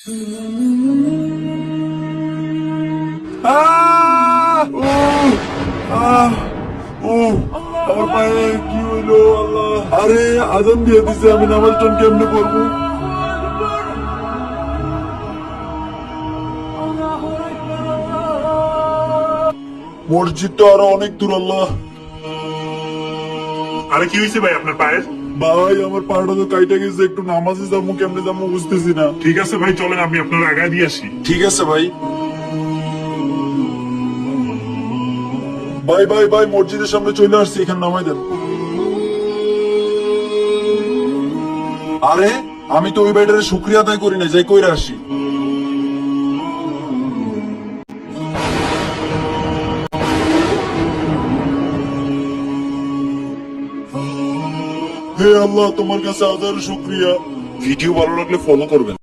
আমার পায়ে কি হইলো আল্লাহ! আরে আজান দিয়ে দিছে, আমি নামাজ টান কেমনে করবো? মসজিদ তো আরো অনেক দূর আল্লাহ। আরে কি হয়েছে ভাই আপনার পায়ের? ভাই আমার পাটা তো কাইটা গেছে, একটু নামাজে যাবো কেমনে যাবো বুঝতেছি না। ঠিক আছে ভাই, চলেন আমি আপনার আগায় দিয়ে আসি। ঠিক আছে ভাই। ভাই ভাই ভাই, মসজিদের সামনে চলে আসছি, এখানে নামাই দেন। আরে আমি তো ওই বাইটারে শুক্রিয়া আদায় করি না, যাই কইরা আসি। হে আল্লাহ, তোমার কাছে হাজার শুক্রিয়া। ভিডিও ভালো লাগলে ফলো করবেন।